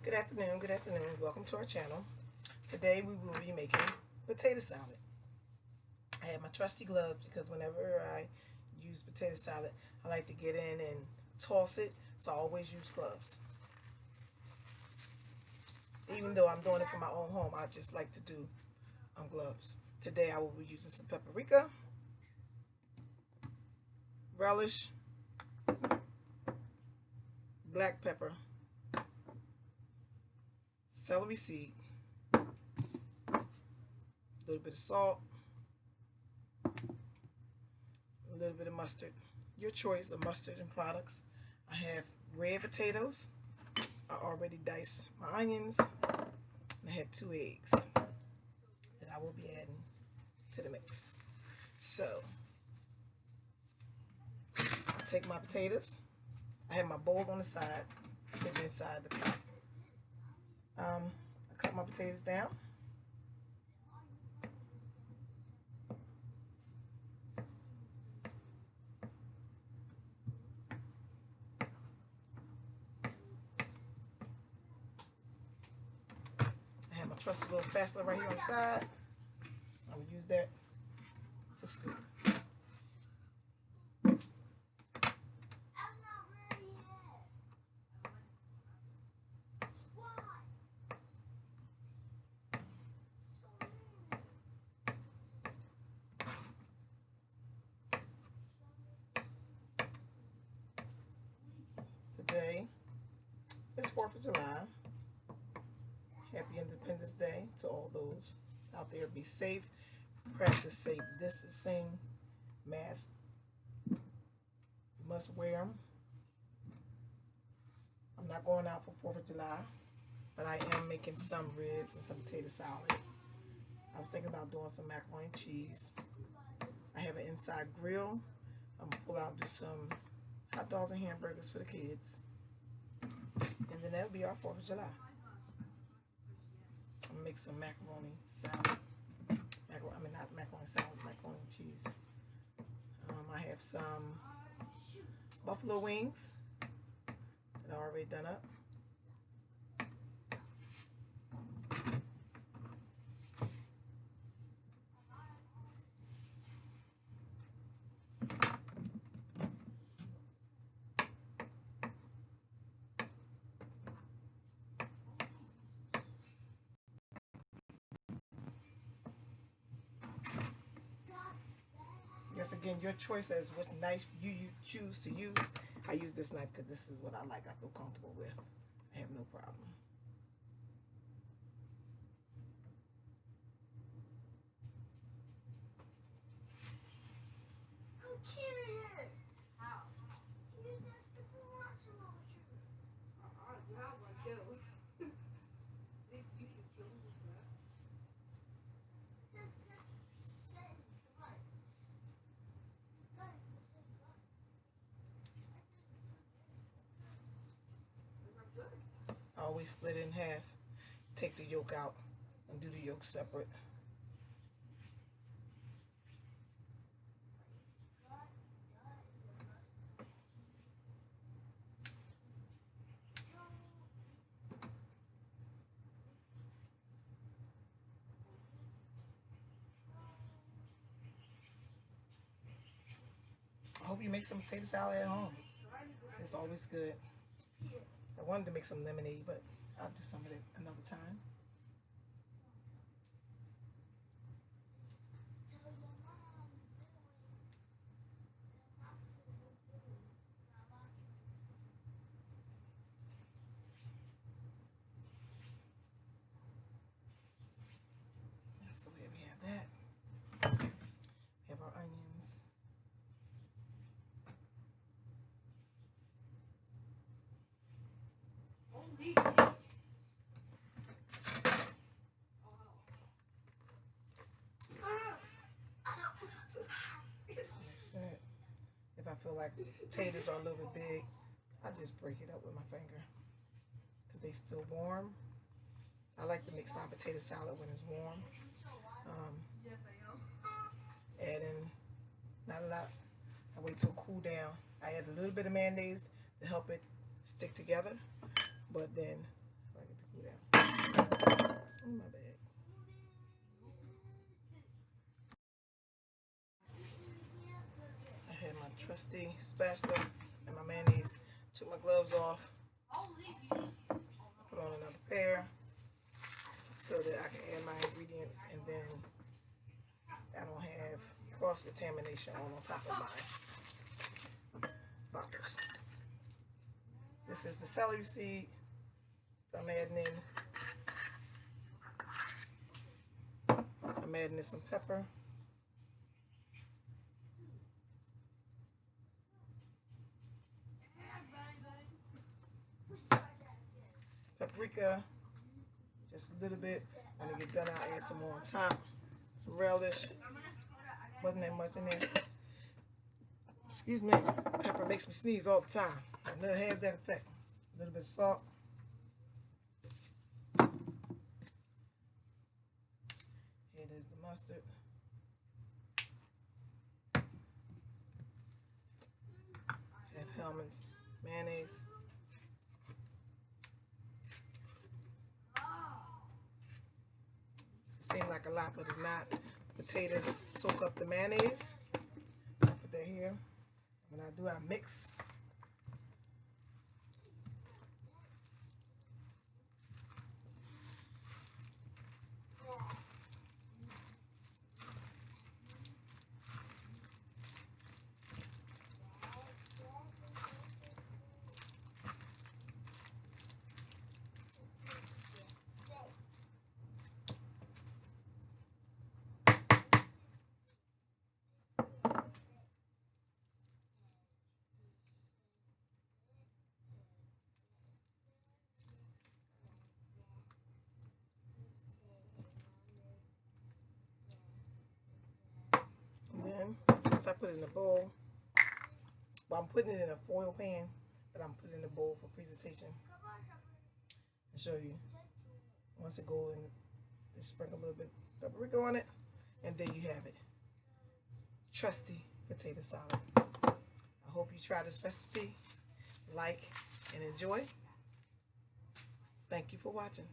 Good afternoon, good afternoon. Welcome to our channel. Today we will be making potato salad. I have my trusty gloves because whenever I use potato salad, I like to get in and toss it, so I always use gloves. Even though I'm doing it for my own home, I just like to do gloves. Today I will be using some paprika, relish, black pepper, celery seed, a little bit of salt, a little bit of mustard. Your choice of mustard and products. I have red potatoes. I already diced my onions. And I have 2 eggs that I will be adding to the mix. So, I take my potatoes. I have my bowl on the side, sitting inside the pot. I cut my potatoes down. I have my trusty little spatula right here on the side. I will use that to scoop. Today is 4th of July. Happy Independence Day to all those out there. Be safe. Practice safe distancing. Masks. You must wear them. I'm not going out for 4th of July, but I am making some ribs and some potato salad. I was thinking about doing some macaroni and cheese. I have an inside grill. I'm going to pull out and do some hot dogs and hamburgers for the kids. And then that'll be our 4th of July. I'm going to make some macaroni salad. Not macaroni salad, macaroni and cheese. I have some buffalo wings that are already done up. Yes, again, your choice as which knife you choose to use. I use this knife because this is what I like. I feel comfortable with. I have no problem. I'm killing her. How? You just took the marshmallow sugar. You have one too. You should kill this rat. I always split it in half. Take the yolk out and do the yolk separate. I hope you make some potato salad at home. It's always good. I wanted to make some lemonade, but I'll do some of it another time. So here we have that. We have our onions. If I feel like potatoes are a little bit big, I just break it up with my finger because they still warm. I like to mix my potato salad when it's warm. Add in not a lot. I wait till it cool down. I add a little bit of mayonnaise to help it stick together, but then I can trusty spatula and my mayonnaise. Took my gloves off. Put on another pair so that I can add my ingredients and then I don't have cross-contamination on top of my bottles. This is the celery seed I'm adding in. I'm adding in some pepper. Paprika, just a little bit. When I get done, I'll add some more on top. Some relish. Wasn't that much in there. Excuse me. Pepper makes me sneeze all the time. I know it has that effect. A little bit of salt. Here it is, the mustard. I have Hellmann's mayonnaise. Seems like a lot, but it's not. Potatoes soak up the mayonnaise. Put that here. When I do, I mix. Once I put it in a bowl, well, I'm putting it in a foil pan, but I'm putting it in a bowl for presentation. I'll show you. Once it goes in, just sprinkle a little bit of paprika on it, and there you have it. Trusty potato salad. I hope you try this recipe, like, and enjoy. Thank you for watching.